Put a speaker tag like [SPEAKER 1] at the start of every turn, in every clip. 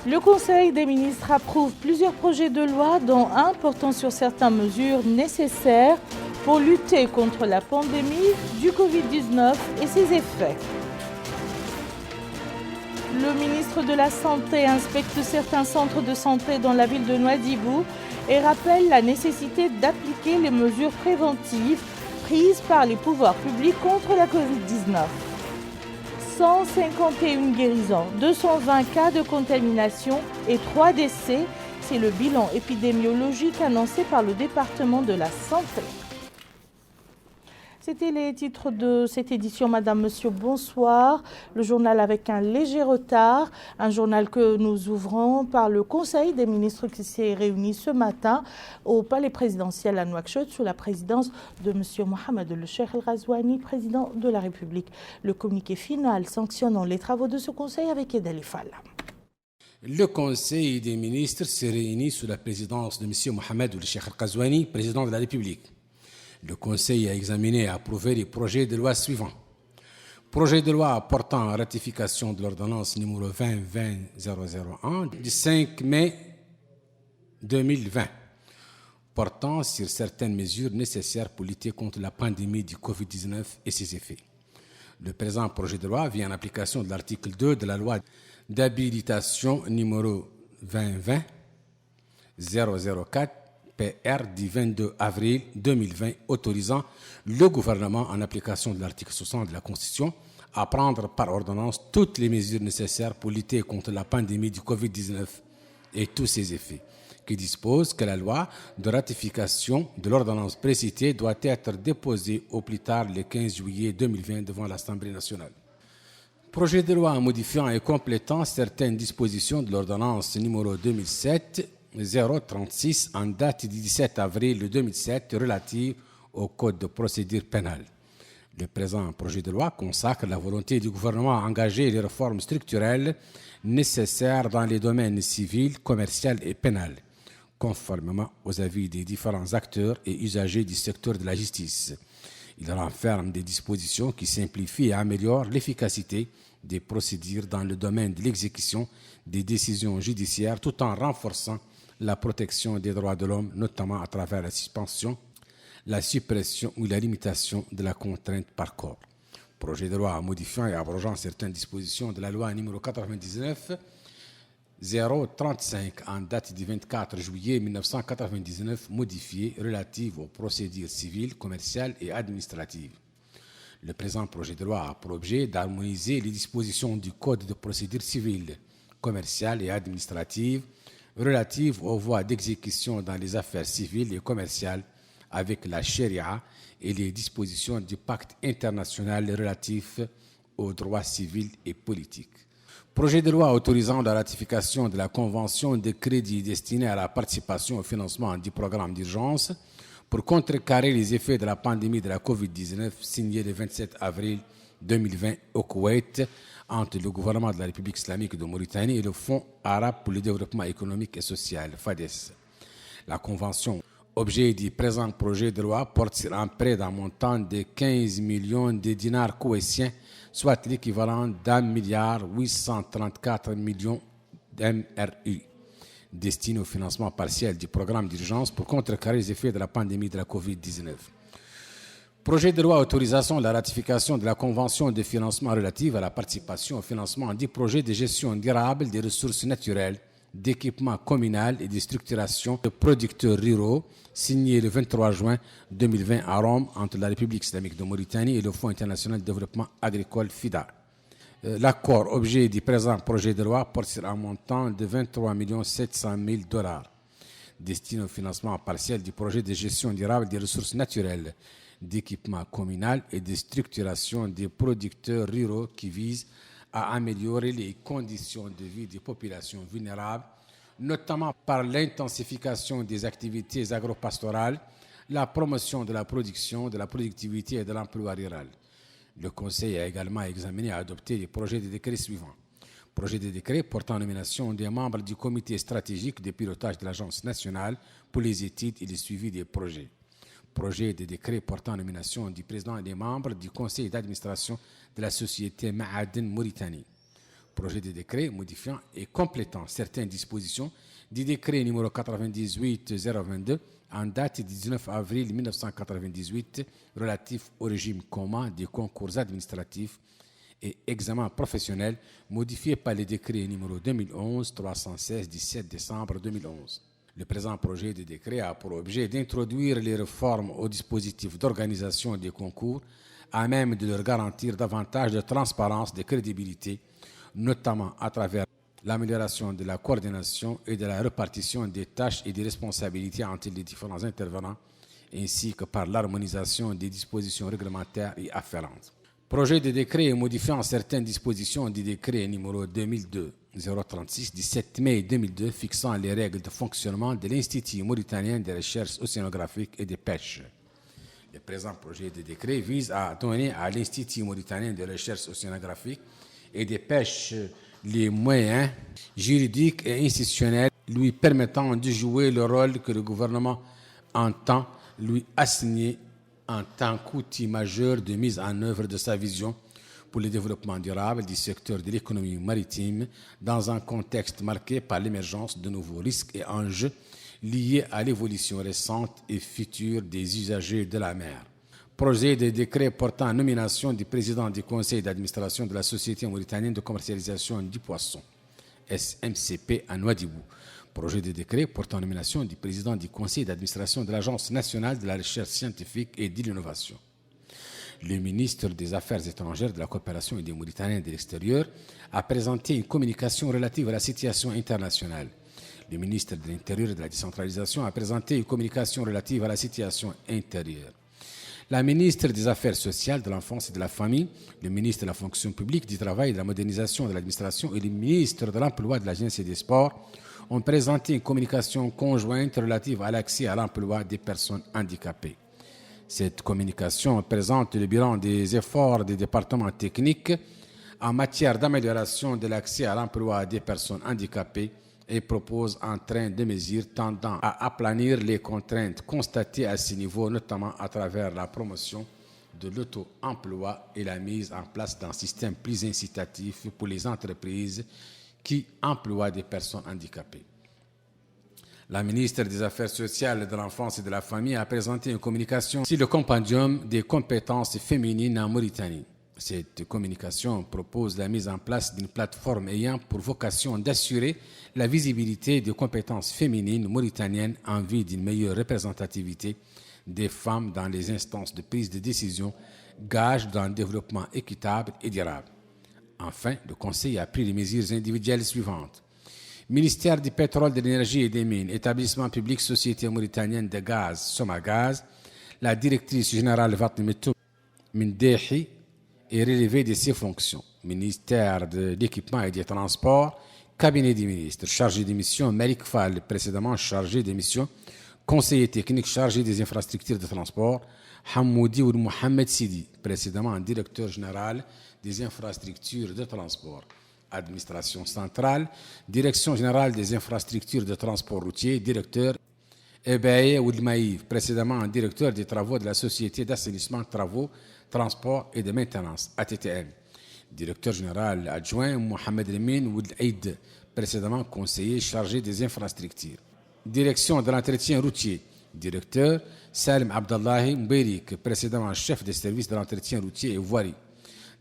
[SPEAKER 1] Le Conseil des ministres approuve plusieurs projets de loi, dont un portant sur certaines mesures nécessaires pour lutter contre la pandémie du Covid-19 et ses effets. Le ministre de la Santé inspecte certains centres de santé dans la ville de Nouadhibou et rappelle la nécessité d'appliquer les mesures préventives prises par les pouvoirs publics contre la Covid-19. 151 guérisons, 220 cas de contamination et 3 décès, c'est le bilan épidémiologique annoncé par le département de la Santé. C'était les titres de cette édition. Madame, Monsieur, bonsoir. Le journal avec un léger retard. Un journal que nous ouvrons par le Conseil des ministres qui s'est réuni ce matin au palais présidentiel à Nouakchott sous la présidence de Monsieur Mohamed El Cheikh El Ghazouani, président de la République. Le communiqué final sanctionnant les travaux de ce conseil avec Edel Falla.
[SPEAKER 2] Le Conseil des ministres s'est réuni sous la présidence de Monsieur Mohamed El Cheikh El Ghazouani, président de la République. Le Conseil a examiné et approuvé les projets de loi suivants. Projet de loi portant ratification de l'ordonnance numéro 2020-001 du 5 mai 2020, portant sur certaines mesures nécessaires pour lutter contre la pandémie du Covid-19 et ses effets. Le présent projet de loi vient en application de l'article 2 de la loi d'habilitation numéro 2020-004 PR du 22 avril 2020 autorisant le gouvernement, en application de l'article 60 de la Constitution, à prendre par ordonnance toutes les mesures nécessaires pour lutter contre la pandémie du Covid-19 et tous ses effets, qui dispose que la loi de ratification de l'ordonnance précitée doit être déposée au plus tard le 15 juillet 2020 devant l'Assemblée nationale. Projet de loi modifiant et complétant certaines dispositions de l'ordonnance numéro 2007-036 en date du 17 avril 2007 relative au Code de procédure pénale. Le présent projet de loi consacre la volonté du gouvernement à engager les réformes structurelles nécessaires dans les domaines civil, commercial et pénal, conformément aux avis des différents acteurs et usagers du secteur de la justice. Il renferme des dispositions qui simplifient et améliorent l'efficacité des procédures dans le domaine de l'exécution des décisions judiciaires tout en renforçant la protection des droits de l'homme, notamment à travers la suspension, la suppression ou la limitation de la contrainte par corps. Projet de loi modifiant et abrogeant certaines dispositions de la loi numéro 99-035 en date du 24 juillet 1999 modifiée relative aux procédures civiles, commerciales et administratives. Le présent projet de loi a pour objet d'harmoniser les dispositions du Code de procédure civile, commerciale et administrative relatives aux voies d'exécution dans les affaires civiles et commerciales avec la charia et les dispositions du pacte international relatif aux droits civils et politiques. Projet de loi autorisant la ratification de la Convention de crédit destinée à la participation au financement du programme d'urgence pour contrecarrer les effets de la pandémie de la COVID-19 signé le 27 avril 2020 au Koweït entre le gouvernement de la République islamique de Mauritanie et le Fonds arabe pour le développement économique et social, FADES. La convention, objet du présent projet de loi, porte sur un prêt d'un montant de 15 millions de dinars koweïtiens, soit l'équivalent d'1,834 milliard d'MRU, destiné au financement partiel du programme d'urgence pour contrecarrer les effets de la pandémie de la COVID-19. Projet de loi autorisant la ratification de la Convention de financement relative à la participation au financement du projet de gestion durable des ressources naturelles, d'équipement communal et de structuration de producteurs ruraux, signé le 23 juin 2020 à Rome entre la République islamique de Mauritanie et le Fonds international de développement agricole FIDA. L'accord objet du présent projet de loi porte sur un montant de 23 700 000 $, destiné au financement partiel du projet de gestion durable des ressources naturelles, d'équipement communal et de structuration des producteurs ruraux qui vise à améliorer les conditions de vie des populations vulnérables, notamment par l'intensification des activités agropastorales, la promotion de la production, de la productivité et de l'emploi rural. Le Conseil a également examiné et adopté les projets de décret suivants. Projet de décret portant nomination des membres du comité stratégique de pilotage de l'Agence nationale pour les études et le suivi des projets. Projet de décret portant nomination du président et des membres du conseil d'administration de la société Ma'aden Mauritanie. Projet de décret modifiant et complétant certaines dispositions du décret numéro 98-022 en date du 19 avril 1998 relatif au régime commun des concours administratifs et examens professionnels modifié par le décret numéro 2011-316 du 7 décembre 2011. Le présent projet de décret a pour objet d'introduire les réformes au dispositif d'organisation des concours à même de leur garantir davantage de transparence et de crédibilité, notamment à travers l'amélioration de la coordination et de la répartition des tâches et des responsabilités entre les différents intervenants, ainsi que par l'harmonisation des dispositions réglementaires et afférentes. Projet de décret modifiant certaines dispositions du décret numéro 2002-036 du 7 mai 2002 fixant les règles de fonctionnement de l'Institut mauritanien de recherche océanographique et de pêche. Le présent projet de décret vise à donner à l'Institut mauritanien de recherche océanographique et de pêche les moyens juridiques et institutionnels lui permettant de jouer le rôle que le gouvernement entend lui assigner en tant qu'outil majeur de mise en œuvre de sa vision pour le développement durable du secteur de l'économie maritime dans un contexte marqué par l'émergence de nouveaux risques et enjeux liés à l'évolution récente et future des usagers de la mer. Projet de décret portant nomination du président du conseil d'administration de la Société mauritanienne de commercialisation du poisson, SMCP à Nouadhibou. Projet de décret portant nomination du président du conseil d'administration de l'Agence nationale de la recherche scientifique et de l'innovation. Le ministre des Affaires étrangères, de la coopération et des Mauritaniens de l'extérieur a présenté une communication relative à la situation internationale. Le ministre de l'Intérieur et de la décentralisation a présenté une communication relative à la situation intérieure. La ministre des Affaires sociales, de l'enfance et de la famille, le ministre de la fonction publique, du travail et de la modernisation de l'administration et le ministre de l'emploi, de la jeunesse et des sports ont présenté une communication conjointe relative à l'accès à l'emploi des personnes handicapées. Cette communication présente le bilan des efforts des départements techniques en matière d'amélioration de l'accès à l'emploi des personnes handicapées et propose un train de mesures tendant à aplanir les contraintes constatées à ce niveau, notamment à travers la promotion de l'auto-emploi et la mise en place d'un système plus incitatif pour les entreprises qui emploient des personnes handicapées. La ministre des Affaires sociales, de l'enfance et de la famille a présenté une communication sur le compendium des compétences féminines en Mauritanie. Cette communication propose la mise en place d'une plateforme ayant pour vocation d'assurer la visibilité des compétences féminines mauritaniennes en vue d'une meilleure représentativité des femmes dans les instances de prise de décision, gage d'un développement équitable et durable. Enfin, le Conseil a pris les mesures individuelles suivantes. Ministère du pétrole, de l'énergie et des mines, établissement public Société mauritanienne de gaz, Somagaz, la directrice générale Fatmetou Mindehi est relevée de ses fonctions. Ministère de l'équipement et des transports, cabinet des ministres, chargé des missions, Malik Fall, précédemment chargé des missions, conseiller technique chargé des infrastructures de transport, Hamoudi ou Mohamed Sidi, précédemment directeur général des infrastructures de transport. Administration centrale, direction générale des infrastructures de transport routier, directeur Ebaye Oudmaïv, précédemment directeur des travaux de la Société d'assainissement, travaux, transport et de maintenance, ATTM. Directeur général adjoint Mohamed Emin Oud-Aïd, précédemment conseiller chargé des infrastructures. Direction de l'entretien routier, directeur Salim Abdallahi Mbérik, précédemment chef des services de l'entretien routier et voirie.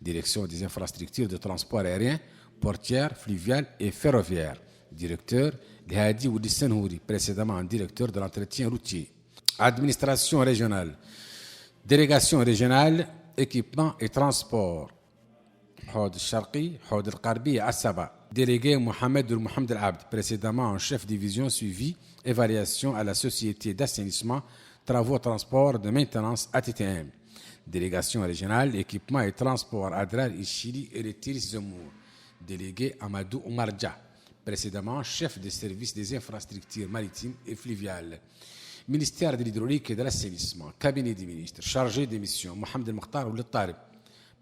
[SPEAKER 2] Direction des infrastructures de transport aérien, portière, fluviale et ferroviaire. Directeur Lhadi Oudissenhouri, précédemment directeur de l'entretien routier. Administration régionale, délégation régionale, équipement et transport. Hod Sharqi, Hod El-Qarbi et Assaba. Délégué Mohamed Al-Abd, précédemment chef division suivi, évaluation à la Société d'assainissement, travaux, transport, de maintenance ATTM. Délégation régionale, équipement et transport, Adrar Ishili et Retir Zemour. Délégué Amadou Oumarja, précédemment chef des services des infrastructures maritimes et fluviales. Ministère de l'hydraulique et de l'assainissement, cabinet des ministres, chargé des missions, Mohamed El-Mokhtar Ould Tarib,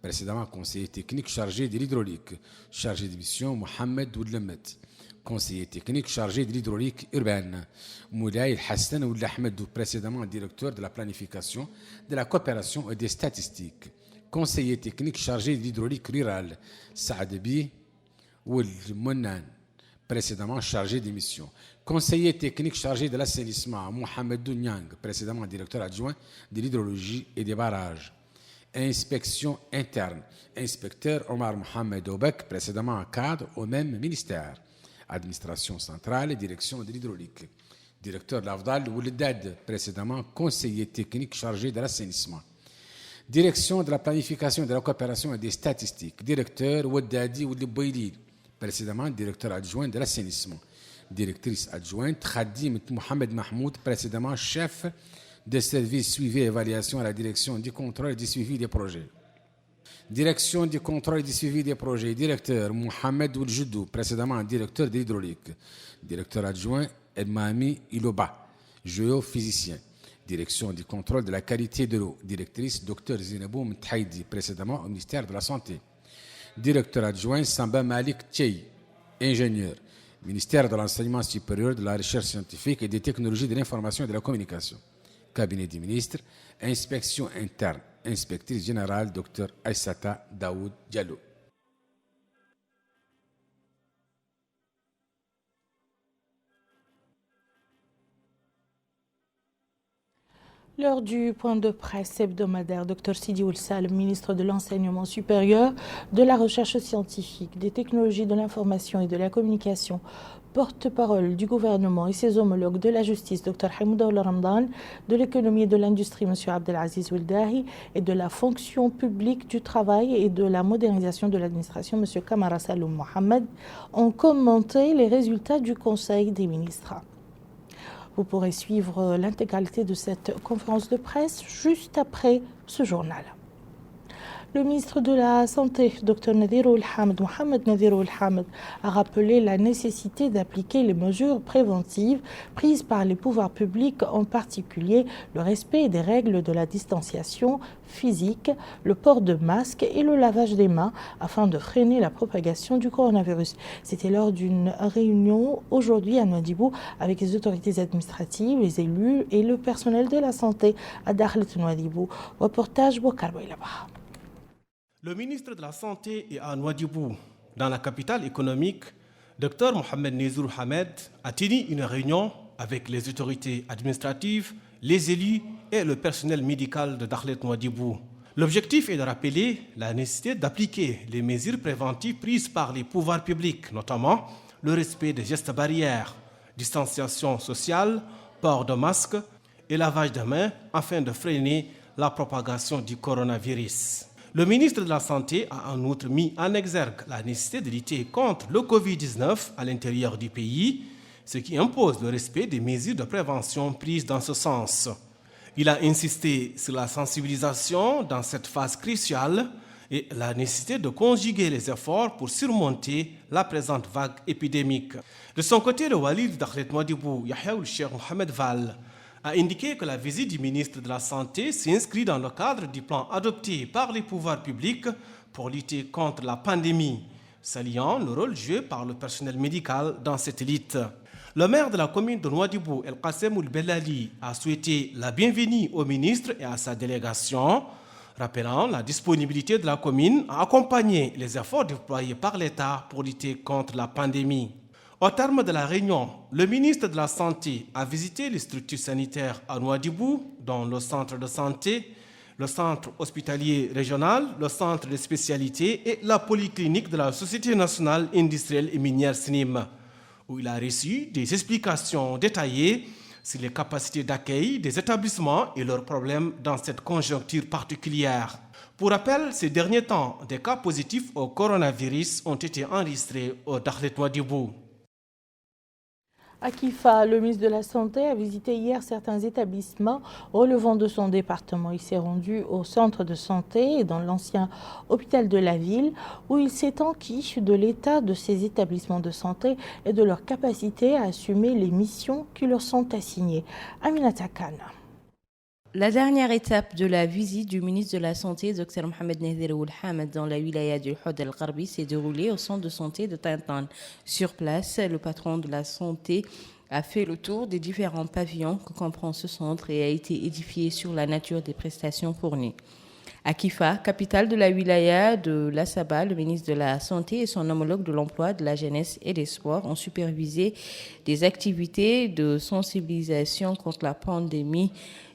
[SPEAKER 2] précédemment conseiller technique chargé de l'hydraulique, chargé des missions, Mohamed Ould Lemet, conseiller technique chargé de l'hydraulique urbaine, Moulay El-Hassan Ould Ahmed, précédemment directeur de la planification, de la coopération et des statistiques, conseiller technique chargé de l'hydraulique rurale, Saad Bi Mounane, précédemment chargé des missions. Conseiller technique chargé de l'assainissement, Mohamed Nyang, précédemment directeur adjoint de l'hydrologie et des barrages. Inspection interne, inspecteur Omar Mohamed Obek, précédemment cadre au même ministère. Administration centrale et direction de l'hydraulique. Directeur de l'Afdal Ouledad, précédemment conseiller technique chargé de l'assainissement. Direction de la planification de la coopération et des statistiques. Directeur Ouedadi Oudeboili, précédemment directeur adjoint de l'assainissement. Directrice adjointe Khadim Mohamed Mahmoud, précédemment chef des services suivi et évaluation à la direction du contrôle et du suivi des projets. Direction du contrôle et du suivi des projets. Directeur Mohamed Ouljoudou, précédemment directeur de l'hydraulique. Directeur adjoint Elmami Iloba, géophysicien. Direction du contrôle de la qualité de l'eau. Directrice Dr Zinabou Mthaïdi, précédemment au ministère de la Santé. Directeur adjoint Samba Malik Tchei, ingénieur. Ministère de l'Enseignement supérieur, de la Recherche scientifique et des technologies de l'information et de la communication. Cabinet des ministres, inspection interne, inspectrice générale, Dr Aïssata Daoud Diallo.
[SPEAKER 1] Lors du point de presse hebdomadaire, Dr Sidi Oulsal, ministre de l'Enseignement supérieur, de la Recherche scientifique, des technologies de l'information et de la communication, porte-parole du gouvernement et ses homologues de la justice, Dr Hamouda Ramdan, de l'économie et de l'industrie, M. Abdelaziz Wildahi, et de la fonction publique du travail et de la modernisation de l'administration, M. Kamara Saloum Mohamed, ont commenté les résultats du Conseil des ministres. Vous pourrez suivre l'intégralité de cette conférence de presse juste après ce journal. Le ministre de la Santé, Dr Nadirou El-Hamed, Mohamed Nadirou El-Hamed, a rappelé la nécessité d'appliquer les mesures préventives prises par les pouvoirs publics, en particulier le respect des règles de la distanciation physique, le port de masques et le lavage des mains afin de freiner la propagation du coronavirus. C'était lors d'une réunion aujourd'hui à Nouadhibou avec les autorités administratives, les élus et le personnel de la santé à Dakhlet Nouadhibou. Reportage Bokar Boylaba.
[SPEAKER 3] Le ministre de la Santé est à Nouadhibou, dans la capitale économique. Dr Mohamed Nadirou Hamed a tenu une réunion avec les autorités administratives, les élus et le personnel médical de Dakhlet Nouadhibou. L'objectif est de rappeler la nécessité d'appliquer les mesures préventives prises par les pouvoirs publics, notamment le respect des gestes barrières, distanciation sociale, port de masque et lavage de mains afin de freiner la propagation du coronavirus. Le ministre de la Santé a en outre mis en exergue la nécessité de lutter contre le Covid-19 à l'intérieur du pays, ce qui impose le respect des mesures de prévention prises dans ce sens. Il a insisté sur la sensibilisation dans cette phase cruciale et la nécessité de conjuguer les efforts pour surmonter la présente vague épidémique. De son côté, le wali de Dakhlet Nouadhibou, Yahya Cheikh Mohamed Val, a indiqué que la visite du ministre de la Santé s'inscrit dans le cadre du plan adopté par les pouvoirs publics pour lutter contre la pandémie, saluant le rôle joué par le personnel médical dans cette lutte. Le maire de la commune de Nouadhibou, El Qassem Ould Bellali, a souhaité la bienvenue au ministre et à sa délégation, rappelant la disponibilité de la commune à accompagner les efforts déployés par l'État pour lutter contre la pandémie. Au terme de la réunion, le ministre de la Santé a visité les structures sanitaires à Nouadhibou, dont le centre de santé, le centre hospitalier régional, le centre de spécialité et la polyclinique de la Société nationale industrielle et minière SNIM, où il a reçu des explications détaillées sur les capacités d'accueil des établissements et leurs problèmes dans cette conjoncture particulière. Pour rappel, ces derniers temps, des cas positifs au coronavirus ont été enregistrés au Dakhlet Nouadhibou.
[SPEAKER 1] À Kifa, le ministre de la Santé a visité hier certains établissements relevant de son département. Il s'est rendu au centre de santé et dans l'ancien hôpital de la ville où il s'est enquis de l'état de ces établissements de santé et de leur capacité à assumer les missions qui leur sont assignées. Aminata Khan.
[SPEAKER 4] La dernière étape de la visite du ministre de la Santé, Dr Mohamed Nadirou El-Hamed, dans la wilaya du Houd El-Gharbi, s'est déroulée au centre de santé de Tintin. Sur place, le patron de la santé a fait le tour des différents pavillons que comprend ce centre et a été édifié sur la nature des prestations fournies. À Kifa, capitale de la wilaya de l'Assaba, le ministre de la Santé et son homologue de l'Emploi, de la Jeunesse et des Sports ont supervisé des activités de sensibilisation contre la pandémie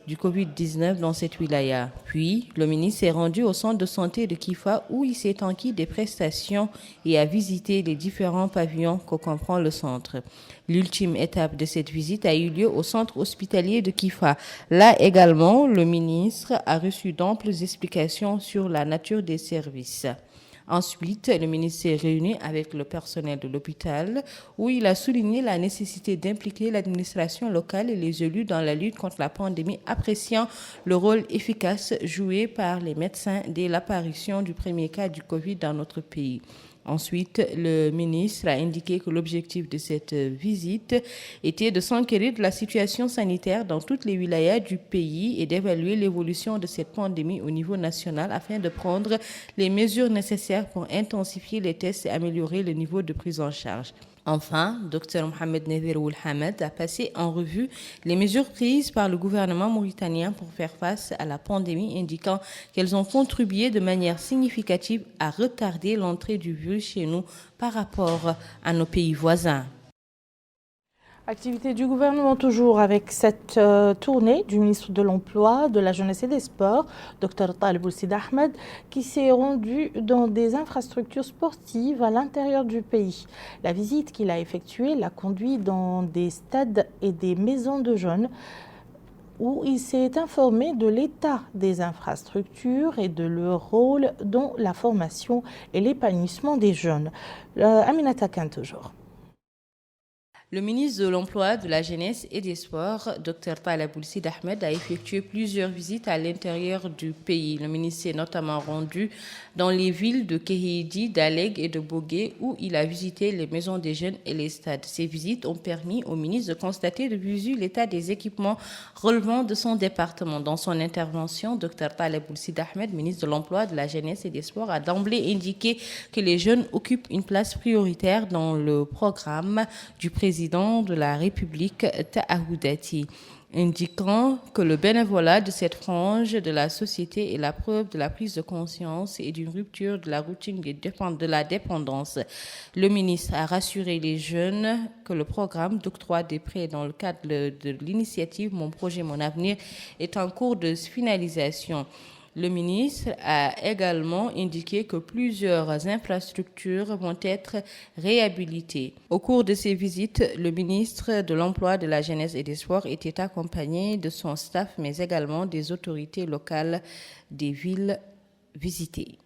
[SPEAKER 4] du Covid-19 dans cette wilaya. Puis, le ministre s'est rendu au centre de santé de Kifa où il s'est enquis des prestations et a visité les différents pavillons que comprend le centre. L'ultime étape de cette visite a eu lieu au centre hospitalier de Kifa. Là également, le ministre a reçu d'amples explications sur la nature des services. Ensuite, le ministre s'est réuni avec le personnel de l'hôpital où il a souligné la nécessité d'impliquer l'administration locale et les élus dans la lutte contre la pandémie, appréciant le rôle efficace joué par les médecins dès l'apparition du premier cas du Covid dans notre pays. Ensuite, le ministre a indiqué que l'objectif de cette visite était de s'enquérir de la situation sanitaire dans toutes les wilayas du pays et d'évaluer l'évolution de cette pandémie au niveau national afin de prendre les mesures nécessaires pour intensifier les tests et améliorer le niveau de prise en charge. Enfin, Dr Mohamed Nazir Ould Hamad a passé en revue les mesures prises par le gouvernement mauritanien pour faire face à la pandémie, indiquant qu'elles ont contribué de manière significative à retarder l'entrée du virus chez nous par rapport à nos pays voisins.
[SPEAKER 1] Activité du gouvernement toujours avec cette tournée du ministre de l'Emploi, de la Jeunesse et des Sports, Dr Taleb Ould Ahmed, qui s'est rendu dans des infrastructures sportives à l'intérieur du pays. La visite qu'il a effectuée l'a conduit dans des stades et des maisons de jeunes où il s'est informé de l'état des infrastructures et de leur rôle dans la formation et l'épanouissement des jeunes. Aminata Khan toujours.
[SPEAKER 4] Le ministre de l'Emploi, de la Jeunesse et des Sports, Dr Taleb Ould Ahmed, a effectué plusieurs visites à l'intérieur du pays. Le ministre s'est notamment rendu dans les villes de Kéhédi, d'Aleg et de Bogué, où il a visité les maisons des jeunes et les stades. Ces visites ont permis au ministre de constater de visu l'état des équipements relevant de son département. Dans son intervention, Dr Taleb Ould Ahmed, ministre de l'Emploi, de la Jeunesse et des Sports, a d'emblée indiqué que les jeunes occupent une place prioritaire dans le programme du président de la République Tahaoudati, indiquant que le bénévolat de cette frange de la société est la preuve de la prise de conscience et d'une rupture de la routine de la dépendance. Le ministre a rassuré les jeunes que le programme d'octroi des prêts dans le cadre de l'initiative Mon projet, mon avenir est en cours de finalisation. Le ministre a également indiqué que plusieurs infrastructures vont être réhabilitées. Au cours de ces visites, le ministre de l'Emploi, de la Jeunesse et des Sports était accompagné de son staff, mais également des autorités locales des villes visitées.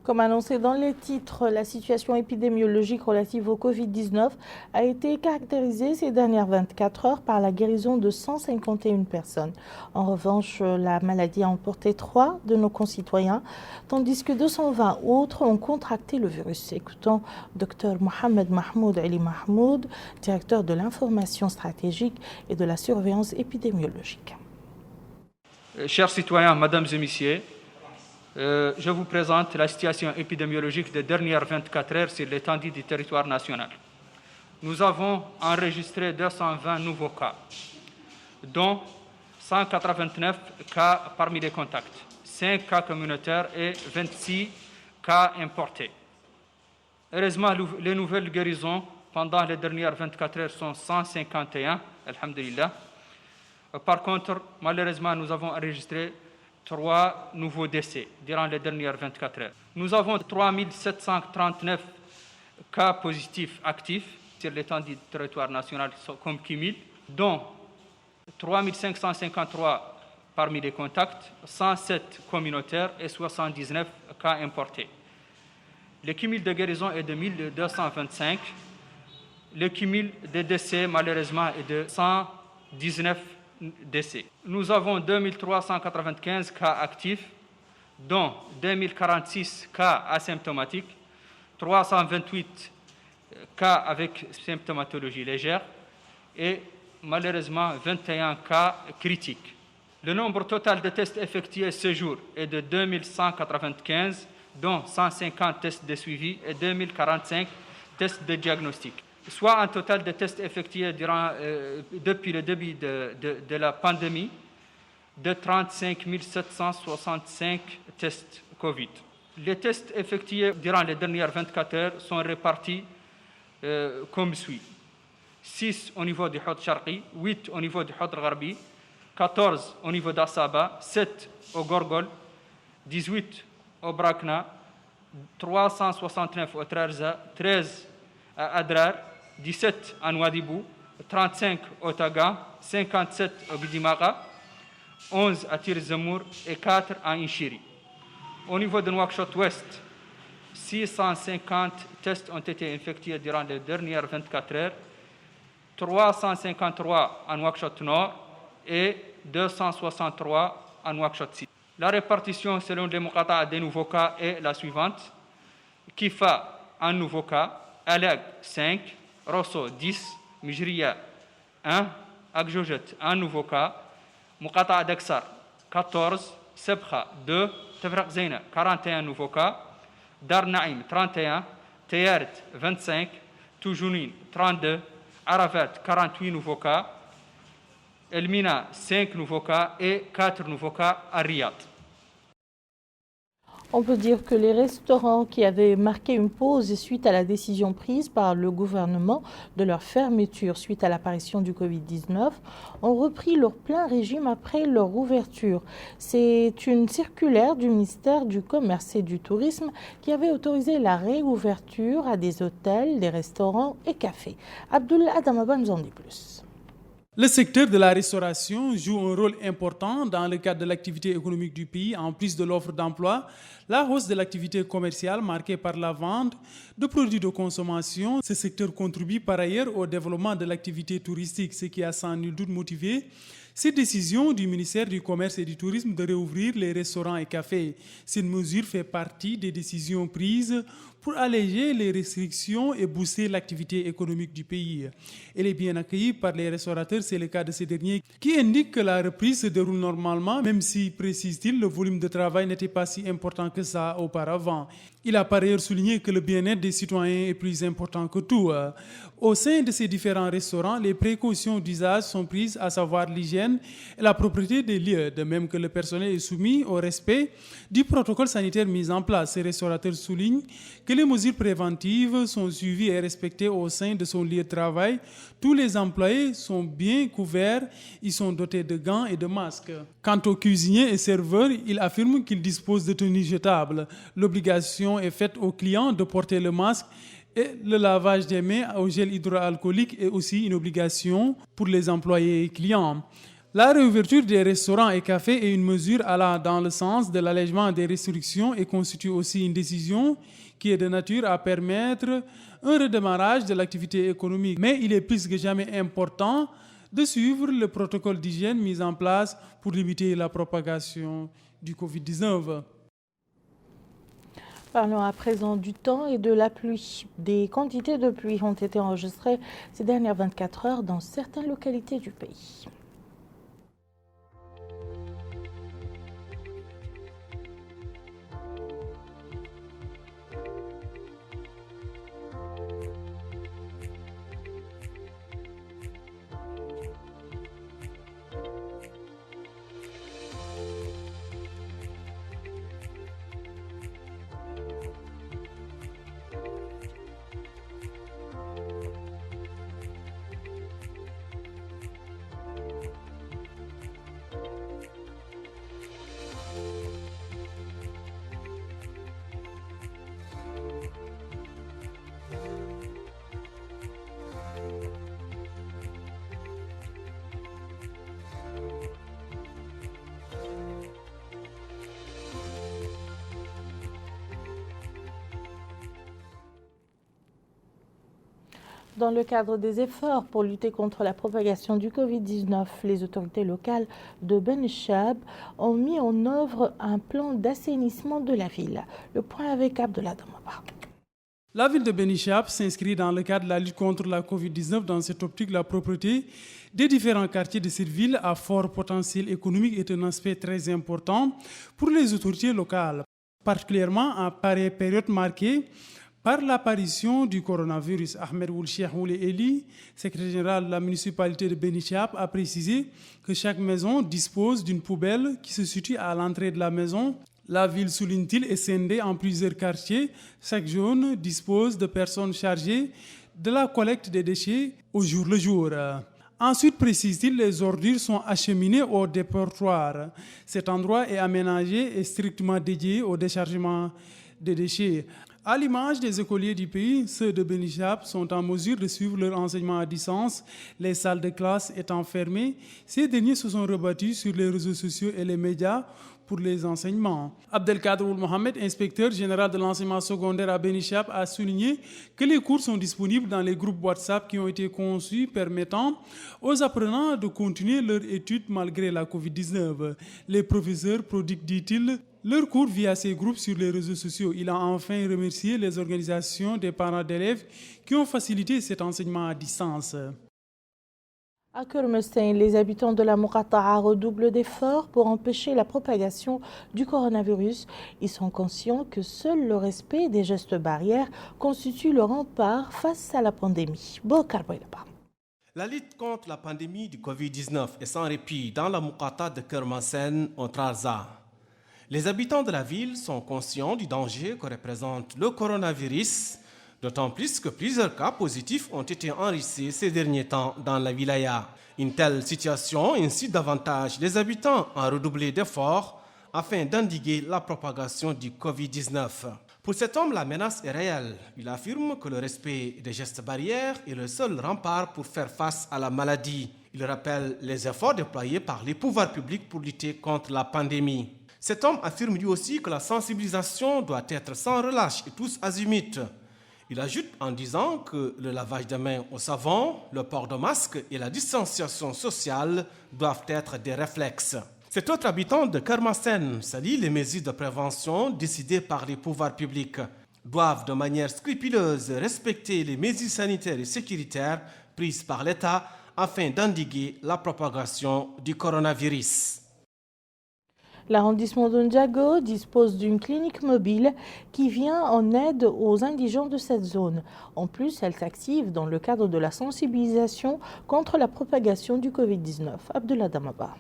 [SPEAKER 1] Comme annoncé dans les titres, la situation épidémiologique relative au Covid-19 a été caractérisée ces dernières 24 heures par la guérison de 151 personnes. En revanche, la maladie a emporté 3 de nos concitoyens, tandis que 220 autres ont contracté le virus. Écoutons Dr Mohamed Mahmoud Ali Mahmoud, directeur de l'information stratégique et de la surveillance épidémiologique.
[SPEAKER 5] Chers citoyens, mesdames et messieurs, je vous présente la situation épidémiologique des dernières 24 heures sur l'étendue du territoire national. Nous avons enregistré 220 nouveaux cas, dont 189 cas parmi les contacts, 5 cas communautaires et 26 cas importés. Heureusement, les nouvelles guérisons pendant les dernières 24 heures sont 151, alhamdulillah. Par contre, malheureusement, nous avons enregistré 3 nouveaux décès durant les dernières 24 heures. Nous avons 3739 cas positifs actifs sur l'étendue du territoire national comme cumul, dont 3553 parmi les contacts, 107 communautaires et 79 cas importés. Le cumul de guérison est de 1225. Le cumul des décès, malheureusement, est de 119 décès. Nous avons 2395 cas actifs, dont 2046 cas asymptomatiques, 328 cas avec symptomatologie légère et malheureusement 21 cas critiques. Le nombre total de tests effectués ce jour est de 2195, dont 150 tests de suivi et 2045 tests de diagnostic, soit un total de tests effectués depuis le début de la pandémie de 35 765 tests Covid. Les tests effectués durant les dernières 24 heures sont répartis comme suit. 6 au niveau du Hod Sharqi, 8 au niveau du Hod Gharbi, 14 au niveau d'Assaba, 7 au Gorgol, 18 au Brakna, 369 au Trarza, 13 à Adrar, 17 à Nouadhibou, 35 au Taga, 57 au Gidimara, 11 à Tir Zemour et 4 à Inchiri. Au niveau de Nouakchott Ouest, 650 tests ont été effectués durant les dernières 24 heures, 353 à Nouakchott Nord et 263 à Nouakchott Sud. La répartition selon les Muqata'a des nouveaux cas est la suivante. Kifa, un nouveau cas, Alag, 5, Rosso, 10, Mijriya, 1, Agjojet, un nouveau cas, Muqata'a d'Aksar, 14, Sebkha, 2, Tefraq Zeyna, 41 nouveaux cas, Dar Naïm, 31, Teyart, 25, Toujounin, 32, Arafat, 48 nouveaux cas, Elmina, 5 nouveaux cas et 4 nouveaux cas à Riyad.
[SPEAKER 1] On peut dire que les restaurants qui avaient marqué une pause suite à la décision prise par le gouvernement de leur fermeture suite à l'apparition du Covid-19 ont repris leur plein régime après leur ouverture. C'est une circulaire du ministère du Commerce et du Tourisme qui avait autorisé la réouverture à des hôtels, des restaurants et cafés. Abdoul Adamaba nous en dit plus.
[SPEAKER 6] Le secteur de la restauration joue un rôle important dans le cadre de l'activité économique du pays. En plus de l'offre d'emploi, la hausse de l'activité commerciale marquée par la vente de produits de consommation. Ce secteur contribue par ailleurs au développement de l'activité touristique, ce qui a sans nul doute motivé cette décision du ministère du Commerce et du Tourisme de réouvrir les restaurants et cafés. Cette mesure fait partie des décisions prises pour alléger les restrictions et booster l'activité économique du pays. Elle est bien accueillie par les restaurateurs, c'est le cas de ces derniers, qui indiquent que la reprise se déroule normalement, même si, précise-t-il, le volume de travail n'était pas si important que ça auparavant. Il a par ailleurs souligné que le bien-être des citoyens est plus important que tout. Au sein de ces différents restaurants, les précautions d'usage sont prises, à savoir l'hygiène et la propreté des lieux, de même que le personnel est soumis au respect du protocole sanitaire mis en place. Ces restaurateurs soulignent que les mesures préventives sont suivies et respectées au sein de son lieu de travail. Tous les employés sont bien couverts, ils sont dotés de gants et de masques. Quant aux cuisiniers et serveurs, ils affirment qu'ils disposent de tenues jetables. L'obligation est faite aux clients de porter le masque et le lavage des mains au gel hydroalcoolique est aussi une obligation pour les employés et clients. La réouverture des restaurants et cafés est une mesure allant dans le sens de l'allègement des restrictions et constitue aussi une décision qui est de nature à permettre un redémarrage de l'activité économique. Mais il est plus que jamais important de suivre le protocole d'hygiène mis en place pour limiter la propagation du Covid-19.
[SPEAKER 1] Parlons à présent du temps et de la pluie. Des quantités de pluie ont été enregistrées ces dernières 24 heures dans certaines localités du pays. Dans le cadre des efforts pour lutter contre la propagation du Covid-19, les autorités locales de Ben Chab ont mis en œuvre un plan d'assainissement de la ville. Le point avec Abdullah Damaba.
[SPEAKER 6] La ville de Ben Chab s'inscrit dans le cadre de la lutte contre la Covid-19. Dans cette optique, la propreté des différents quartiers de cette ville à fort potentiel économique est un aspect très important pour les autorités locales, particulièrement en pareille période marquée Par l'apparition du coronavirus, Ahmed Ould Cheikh Ould Eli, secrétaire général de la municipalité de Benichap, a précisé que chaque maison dispose d'une poubelle qui se situe à l'entrée de la maison. La ville, souligne-t-il, est scindée en plusieurs quartiers. Chaque zone dispose de personnes chargées de la collecte des déchets au jour le jour. Ensuite, précise-t-il, les ordures sont acheminées au dépotoir. Cet endroit est aménagé et strictement dédié au déchargement des déchets. À l'image des écoliers du pays, ceux de Benichap sont en mesure de suivre leur enseignement à distance, les salles de classe étant fermées. Ces derniers se sont rebattus sur les réseaux sociaux et les médias pour les enseignements. Abdelkader Ould Mohamed, inspecteur général de l'enseignement secondaire à Benichap, a souligné que les cours sont disponibles dans les groupes WhatsApp qui ont été conçus permettant aux apprenants de continuer leurs études malgré la COVID-19. Les professeurs prodiguent, dit-il, leurs cours via ces groupes sur les réseaux sociaux. Il a enfin remercié les organisations des parents d'élèves qui ont facilité cet enseignement à distance.
[SPEAKER 1] À Kermestein, les habitants de la Muqatta'a redoublent d'efforts pour empêcher la propagation du coronavirus. Ils sont conscients que seul le respect des gestes barrières constitue le rempart face à la pandémie.
[SPEAKER 3] La lutte contre la pandémie du Covid-19 est sans répit dans la Muqatta'a de Kermestein au Trarza. Les habitants de la ville sont conscients du danger que représente le coronavirus, d'autant plus que plusieurs cas positifs ont été enregistrés ces derniers temps dans la wilaya. Une telle situation incite davantage les habitants à redoubler d'efforts afin d'endiguer la propagation du Covid-19. Pour cet homme, la menace est réelle. Il affirme que le respect des gestes barrières est le seul rempart pour faire face à la maladie. Il rappelle les efforts déployés par les pouvoirs publics pour lutter contre la pandémie. Cet homme affirme lui aussi que la sensibilisation doit être sans relâche et tous azimuts. Il ajoute en disant que le lavage de mains au savon, le port de masque et la distanciation sociale doivent être des réflexes. Cet autre habitant de Kermestein salue les mesures de prévention décidées par les pouvoirs publics. Doivent de manière scrupuleuse respecter les mesures sanitaires et sécuritaires prises par l'État afin d'endiguer la propagation du coronavirus.
[SPEAKER 1] L'arrondissement de Ndiago dispose d'une clinique mobile qui vient en aide aux indigents de cette zone. En plus, elle s'active dans le cadre de la sensibilisation contre la propagation du Covid-19. Abdullah Damaba.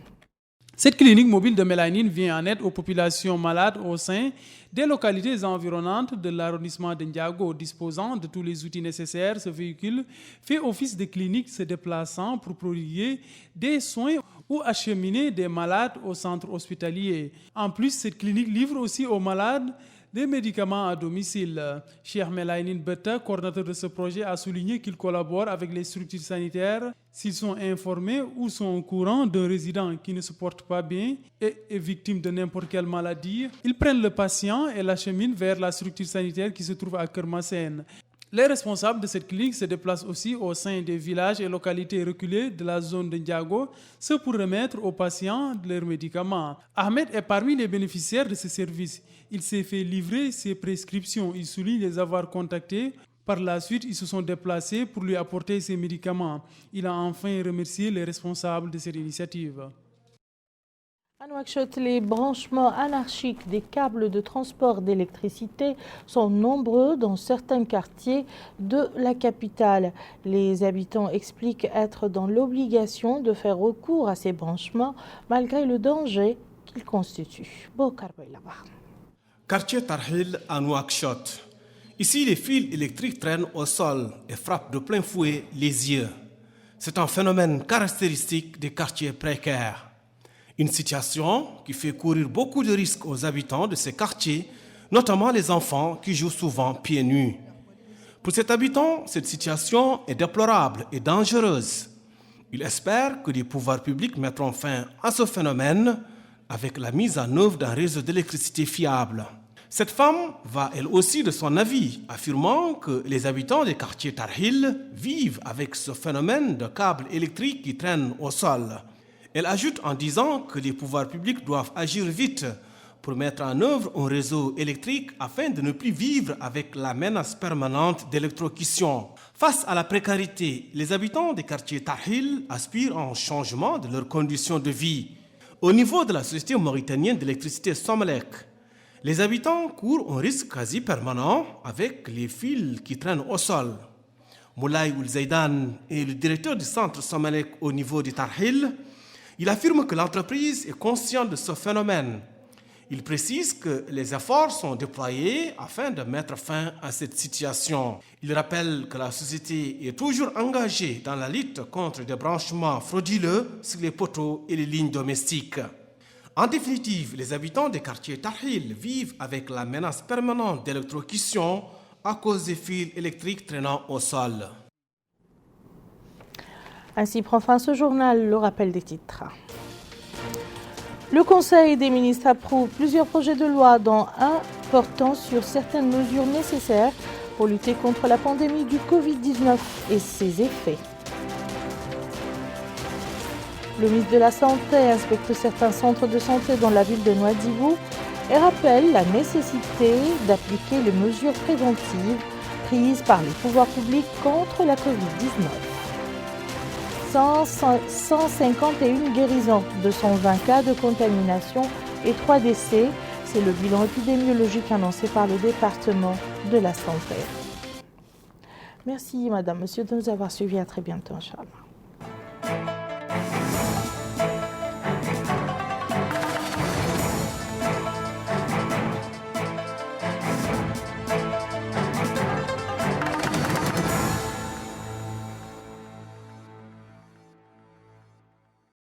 [SPEAKER 6] Cette clinique mobile de mélanine vient en aide aux populations malades au sein des localités environnantes de l'arrondissement de Ndiago. Disposant de tous les outils nécessaires, ce véhicule fait office de clinique se déplaçant pour prodiguer des soins ou acheminer des malades au centre hospitalier. En plus, cette clinique livre aussi aux malades des médicaments à domicile. Cheikh Melainin Betta, coordinateur de ce projet, a souligné qu'il collabore avec les structures sanitaires s'ils sont informés ou sont au courant d'un résident qui ne se porte pas bien et est victime de n'importe quelle maladie. Ils prennent le patient et l'acheminent vers la structure sanitaire qui se trouve à Kermestein. Les responsables de cette clinique se déplacent aussi au sein des villages et localités reculées de la zone de Ndiago, ce pour remettre aux patients leurs médicaments. Ahmed est parmi les bénéficiaires de ce service. Il s'est fait livrer ses prescriptions. Il souligne les avoir contactés. Par la suite, ils se sont déplacés pour lui apporter ses médicaments. Il a enfin remercié les responsables de cette initiative.
[SPEAKER 1] À Nouakchott, les branchements anarchiques des câbles de transport d'électricité sont nombreux dans certains quartiers de la capitale. Les habitants expliquent être dans l'obligation de faire recours à ces branchements malgré le danger qu'ils constituent.
[SPEAKER 3] Quartier Tarhil à Nouakchott. Ici, les fils électriques traînent au sol et frappent de plein fouet les yeux. C'est un phénomène caractéristique des quartiers précaires. Une situation qui fait courir beaucoup de risques aux habitants de ces quartiers, notamment les enfants qui jouent souvent pieds nus. Pour cet habitant, cette situation est déplorable et dangereuse. Il espère que les pouvoirs publics mettront fin à ce phénomène avec la mise en œuvre d'un réseau d'électricité fiable. Cette femme va elle aussi de son avis, affirmant que les habitants des quartiers Tarhil vivent avec ce phénomène de câbles électriques qui traînent au sol. Elle ajoute en disant que les pouvoirs publics doivent agir vite pour mettre en œuvre un réseau électrique afin de ne plus vivre avec la menace permanente d'électrocution. Face à la précarité, les habitants des quartiers Tarhil aspirent à un changement de leurs conditions de vie. Au niveau de la société mauritanienne d'électricité Somelec, Les habitants courent un risque quasi permanent avec les fils qui traînent au sol. Moulay Oulzaidan est le directeur du centre Somalek au niveau du Tarhil. Il affirme que l'entreprise est consciente de ce phénomène. Il précise que les efforts sont déployés afin de mettre fin à cette situation. Il rappelle que la société est toujours engagée dans la lutte contre des branchements frauduleux sur les poteaux et les lignes domestiques. En définitive, les habitants des quartiers Tarhil vivent avec la menace permanente d'électrocution à cause des fils électriques traînant au sol.
[SPEAKER 1] Ainsi prend fin ce journal, le rappel des titres. Le Conseil des ministres approuve plusieurs projets de loi, dont un portant sur certaines mesures nécessaires pour lutter contre la pandémie du Covid-19 et ses effets. Le ministre de la Santé inspecte certains centres de santé dans la ville de Nouadhibou et rappelle la nécessité d'appliquer les mesures préventives prises par les pouvoirs publics contre la Covid-19. 151 guérisons, 220 cas de contamination et 3 décès. C'est le bilan épidémiologique annoncé par le département de la Santé. Merci, madame, monsieur, de nous avoir suivis. À très bientôt, Inch'Allah.